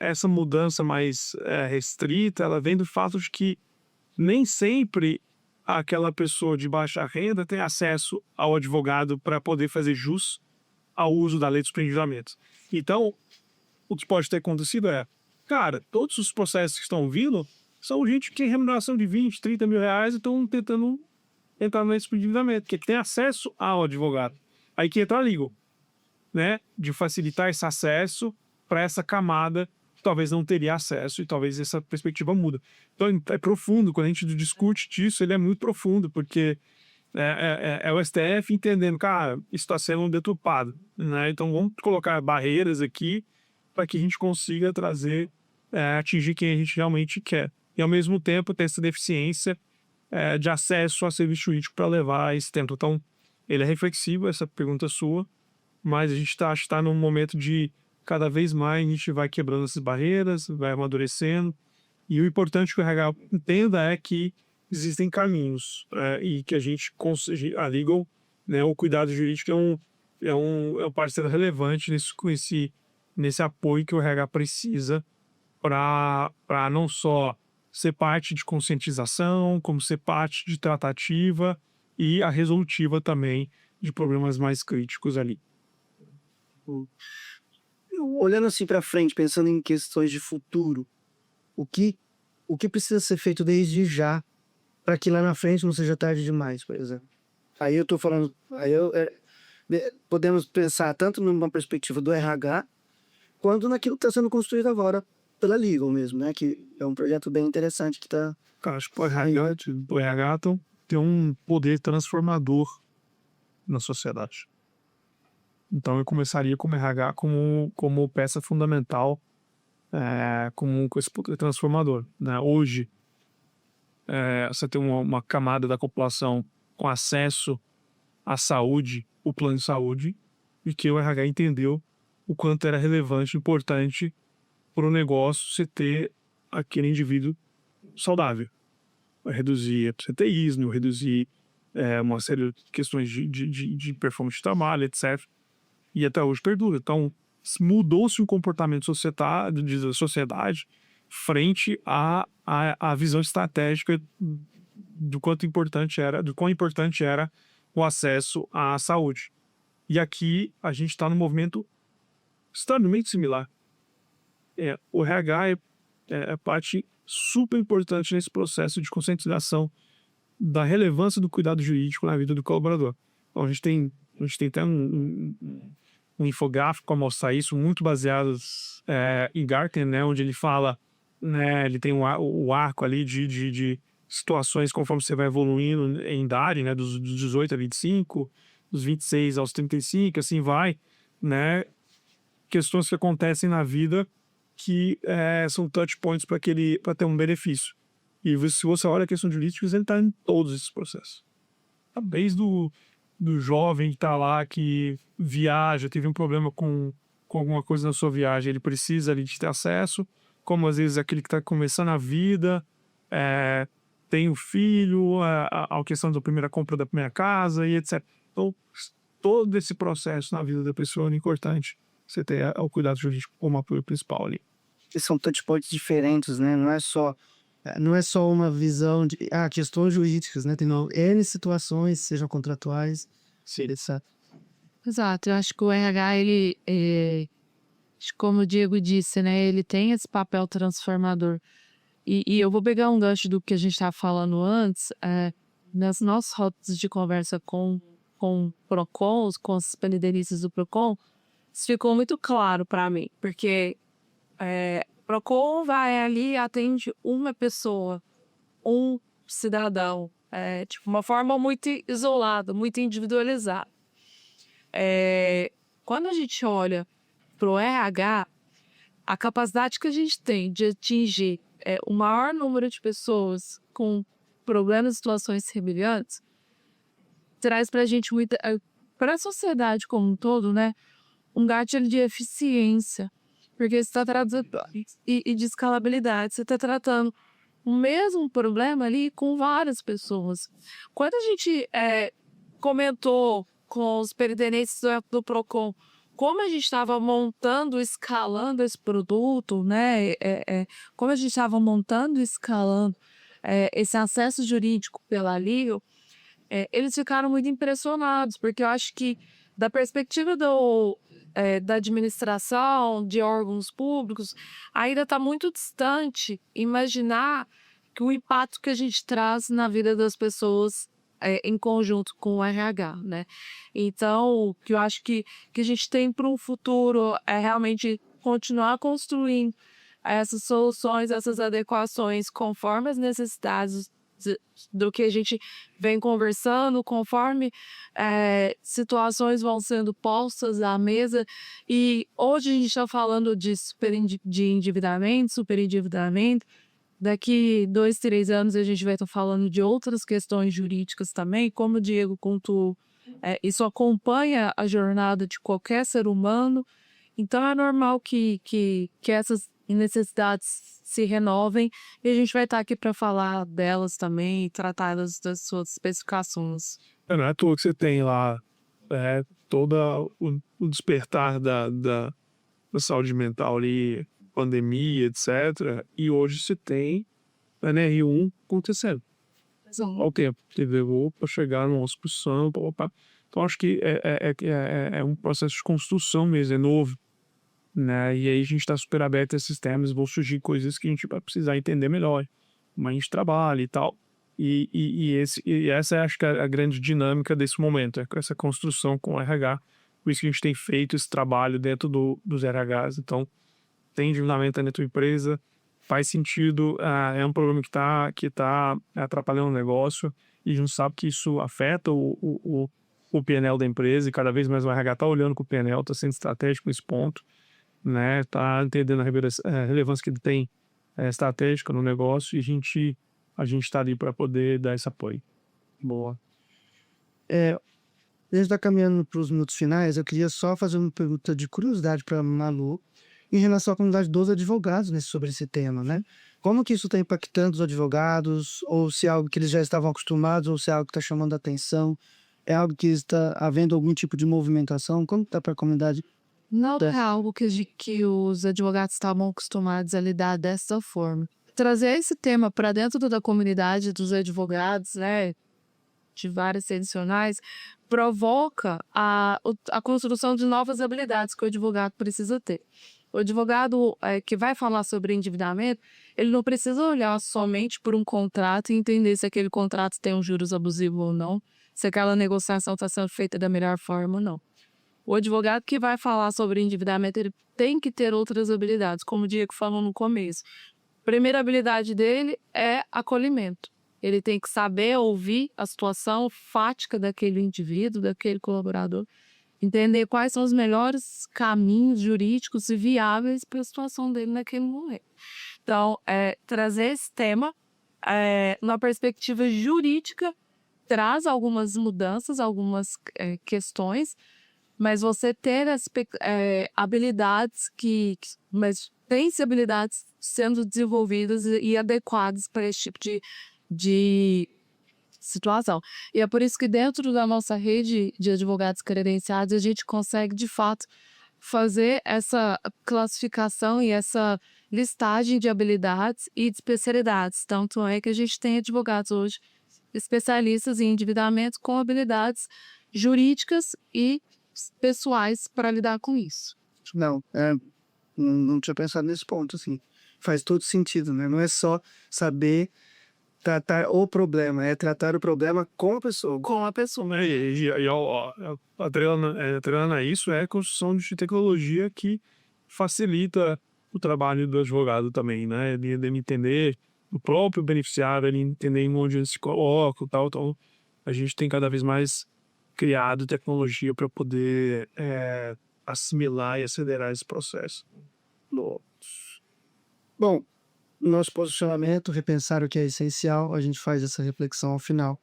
essa mudança mais restrita, ela vem do fato de que nem sempre aquela pessoa de baixa renda tem acesso ao advogado para poder fazer jus ao uso da lei dos pré-endividamentos. Então, o que pode ter acontecido cara, todos os processos que estão vindo são gente que tem remuneração de 20, 30 mil reais e estão tentando entrar nesse endividamento, que tem acesso ao advogado. Aí que entra a legal, né? De facilitar esse acesso para essa camada que talvez não teria acesso e talvez essa perspectiva muda. Então é profundo, quando a gente discute disso, ele é muito profundo, porque é o STF entendendo, cara, isso está sendo deturpado, né? Então vamos colocar barreiras aqui para que a gente consiga atingir quem a gente realmente quer. E ao mesmo tempo ter essa deficiência de acesso a serviço jurídico para levar esse tempo. Então, ele é reflexivo, essa pergunta sua, mas a gente está num momento de cada vez mais a gente vai quebrando essas barreiras, vai amadurecendo, e o importante que o RH entenda é que existem caminhos e que a legal, né, o cuidado jurídico é um parceiro relevante nesse apoio que o RH precisa para não só ser parte de conscientização, como ser parte de tratativa e a resolutiva também de problemas mais críticos ali. Olhando assim para frente, pensando em questões de futuro, o que precisa ser feito desde já para que lá na frente não seja tarde demais, por exemplo? Aí eu tô falando, podemos pensar tanto numa perspectiva do RH quanto naquilo que está sendo construído agora pela Legal mesmo, né? Que é um projeto bem interessante que está... Acho que o RH tem um poder transformador na sociedade. Então eu começaria com o RH como peça fundamental, com esse poder transformador, né? Hoje, você tem uma camada da população com acesso à saúde, o plano de saúde, e que o RH entendeu o quanto era relevante, importante para o negócio você ter aquele indivíduo saudável. Vai reduzir absenteísmo, reduzir uma série de questões de performance de trabalho, etc. E até hoje perdura. Então, mudou-se o comportamento da sociedade frente à visão estratégica do quão importante era o acesso à saúde. E aqui a gente está num movimento extremamente similar. O RH é parte super importante nesse processo de conscientização da relevância do cuidado jurídico na vida do colaborador. Então, a gente tem até um infográfico para mostrar isso, muito baseado em Gartner, né, onde ele fala, né, ele tem o arco ali de situações conforme você vai evoluindo em idade, né, dos 18 a 25, dos 26 aos 35, assim vai, né, questões que acontecem na vida que são touch points para ter um benefício. E se você olha a questão de jurídicos, ele está em todos esses processos. Desde do jovem que está lá, que viaja, teve um problema com alguma coisa na sua viagem, ele precisa ali de ter acesso, como às vezes aquele que está começando a vida, tem o filho, a questão da primeira compra da primeira casa e etc. Então, todo esse processo na vida da pessoa é importante você ter o cuidado jurídico como apoio principal ali. são touchpoints diferentes, né? Não é só uma visão de questões jurídicas, né? Tem N situações, sejam contratuais. Sim. Exato, eu acho que o RH, ele, como o Diego disse, né, ele tem esse papel transformador. E eu vou pegar um gancho do que a gente estava falando antes, nas nossas rotas de conversa com PROCONs, com os lideranças do PROCON, isso ficou muito claro para mim, porque PROCON vai ali e atende uma pessoa, um cidadão, tipo, uma forma muito isolada, muito individualizada. Quando a gente olha para o RH, a capacidade que a gente tem de atingir o maior número de pessoas com problemas e situações semelhantes traz para a gente muita, para a sociedade como um todo, né, um gatilho de eficiência, porque você está tratando e de escalabilidade, você está tratando o mesmo problema ali com várias pessoas. Quando a gente comentou com os pertenentes do PROCON como a gente estava montando, escalando esse produto, né? Como a gente estava montando e escalando esse acesso jurídico pela Legal, eles ficaram muito impressionados, porque eu acho que da perspectiva da administração, de órgãos públicos, ainda está muito distante imaginar que o impacto que a gente traz na vida das pessoas em conjunto com o RH, né? Então, o que eu acho que a gente tem para um futuro é realmente continuar construindo essas soluções, essas adequações conforme as necessidades do que a gente vem conversando, conforme situações vão sendo postas à mesa. E hoje a gente está falando de superendividamento. Daqui 2, 3 anos a gente vai estar falando de outras questões jurídicas também, como o Diego contou, isso acompanha a jornada de qualquer ser humano, então é normal que essas necessidades se renovem e a gente vai estar aqui para falar delas também e tratar das suas especificações. Não é à toa que você tem lá todo o despertar da saúde mental ali, pandemia, etc. E hoje se tem a NR1 acontecendo ao tempo. Você levou para chegar numa discussão. Então, acho que é um processo de construção mesmo, é novo. Né? E aí a gente está super aberto a esses temas, vão surgir coisas que a gente vai precisar entender melhor. Como a gente trabalha e tal. E essa acho que é a grande dinâmica desse momento, essa construção com o RH. Por isso que a gente tem feito esse trabalho dentro dos RHs. Então, tem endividamento dentro da tua empresa, faz sentido, é um problema que tá atrapalhando o negócio e a gente sabe que isso afeta o P&L da empresa e cada vez mais o RH está olhando com o P&L, está sendo estratégico nesse ponto, né? Está entendendo a relevância que ele tem estratégica no negócio e a gente está ali para poder dar esse apoio. Boa. A gente está caminhando para os minutos finais, eu queria só fazer uma pergunta de curiosidade para a Malu em relação à comunidade dos advogados sobre esse tema, né? Como que isso está impactando os advogados, ou se é algo que eles já estavam acostumados, ou se é algo que está chamando a atenção, é algo que está havendo algum tipo de movimentação? Como está para a comunidade? Não é algo que os advogados estavam acostumados a lidar dessa forma. Trazer esse tema para dentro da comunidade dos advogados, né, de várias edicionais, provoca a construção de novas habilidades que o advogado precisa ter. O advogado que vai falar sobre endividamento, ele não precisa olhar somente por um contrato e entender se aquele contrato tem um juros abusivo ou não, se aquela negociação está sendo feita da melhor forma ou não. O advogado que vai falar sobre endividamento, ele tem que ter outras habilidades, como o Diego falou no começo. A primeira habilidade dele é acolhimento. Ele tem que saber ouvir a situação fática daquele indivíduo, daquele colaborador, entender quais são os melhores caminhos jurídicos e viáveis para a situação dele naquele momento. Então, trazer esse tema na perspectiva jurídica traz algumas mudanças, algumas questões, mas você ter as habilidades mas tem-se habilidades sendo desenvolvidas e adequadas para esse tipo de situação. E é por isso que dentro da nossa rede de advogados credenciados, a gente consegue, de fato, fazer essa classificação e listagem de habilidades e de especialidades. Tanto é que a gente tem advogados hoje especialistas em endividamento com habilidades jurídicas e pessoais para lidar com isso. Não, não tinha pensado nesse ponto, assim. Faz todo sentido, né? Não é só saber tratar o problema, é tratar o problema com a pessoa. Com a pessoa. Né? Atrelando a isso é a construção de tecnologia que facilita o trabalho do advogado também, né? Ele entender o próprio beneficiário, ele entender onde ele se coloca e tal. Então, a gente tem cada vez mais criado tecnologia para poder assimilar e acelerar esse processo. Bom, nosso posicionamento, repensar o que é essencial, a gente faz essa reflexão ao final.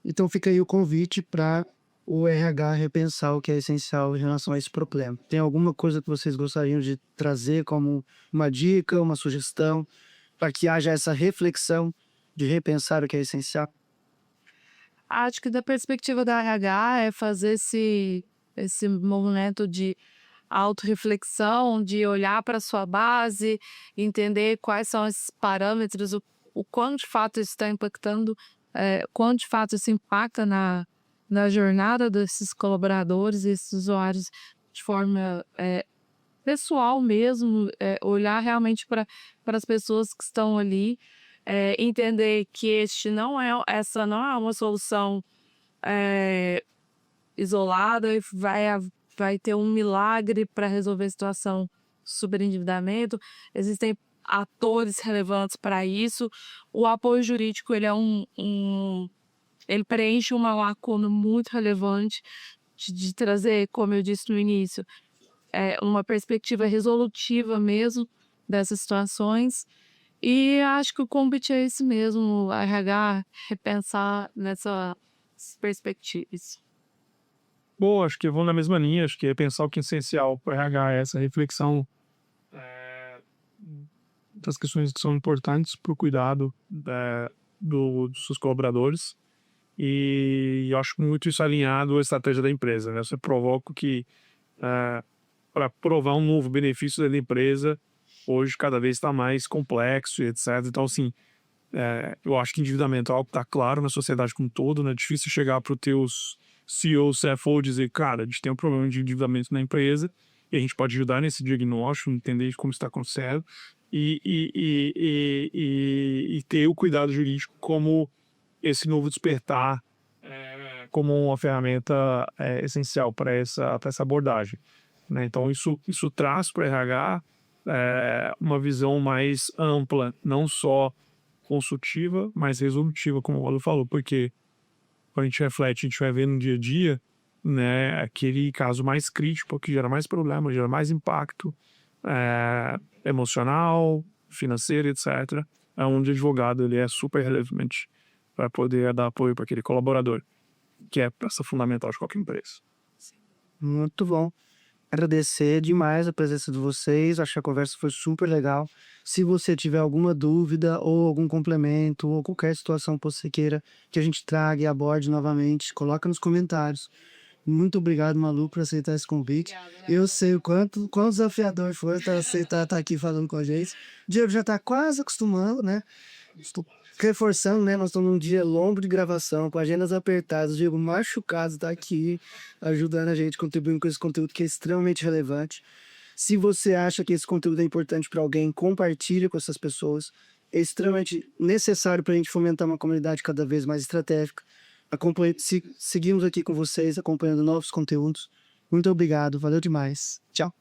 Então fica aí o convite para o RH repensar o que é essencial em relação a esse problema. Tem alguma coisa que vocês gostariam de trazer como uma dica, uma sugestão, para que haja essa reflexão de repensar o que é essencial? Acho que da perspectiva da RH é fazer esse movimento de autorreflexão, de olhar para a sua base, entender quais são esses parâmetros, o quanto de fato isso está impactando, quanto de fato isso impacta na jornada desses colaboradores, esses usuários de forma pessoal mesmo, olhar realmente para as pessoas que estão ali, entender que essa não é uma solução isolada e vai ter um milagre para resolver a situação de superendividamento. Existem atores relevantes para isso. O apoio jurídico ele ele preenche uma lacuna muito relevante de trazer, como eu disse no início, uma perspectiva resolutiva mesmo dessas situações. E acho que o convite é esse mesmo, a RH repensar nessas perspectivas. Bom, acho que vão na mesma linha, acho que é pensar o que é essencial para o RH, essa reflexão das questões que são importantes para o cuidado dos seus colaboradores. E eu acho muito isso alinhado à estratégia da empresa, né? Você provoca que para provar um novo benefício da empresa, hoje cada vez está mais complexo e etc. Então, assim, eu acho que endividamento é algo que está claro na sociedade como um todo, né? É difícil chegar para os teus CEO, CFO e dizer, cara, a gente tem um problema de endividamento na empresa e a gente pode ajudar nesse diagnóstico, entender como está acontecendo e ter o cuidado jurídico como esse novo despertar, como uma ferramenta essencial para essa abordagem, né? Então isso traz para o RH uma visão mais ampla, não só consultiva, mas resolutiva, como o Paulo falou, porque quando a gente reflete, a gente vai ver no dia a dia, né, aquele caso mais crítico, que gera mais problema, gera mais impacto emocional, financeiro, etc., é onde o advogado ele é super relevante para poder dar apoio para aquele colaborador, que é peça fundamental de qualquer empresa. Muito bom. Agradecer demais a presença de vocês, acho que a conversa foi super legal. Se você tiver alguma dúvida ou algum complemento ou qualquer situação que você queira que a gente traga e aborde novamente, coloca nos comentários. Muito obrigado, Malu, por aceitar esse convite. Eu sei o quão desafiador foi aceitar estar aqui falando com a gente. O Diego já está quase acostumando, né? Estou reforçando, né? Nós estamos num dia longo de gravação, com agendas apertadas. O Diego machucado está aqui, ajudando a gente, contribuindo com esse conteúdo que é extremamente relevante. Se você acha que esse conteúdo é importante para alguém, compartilhe com essas pessoas. É extremamente necessário para a gente fomentar uma comunidade cada vez mais estratégica. Seguimos aqui com vocês, acompanhando novos conteúdos. Muito obrigado, valeu demais. Tchau.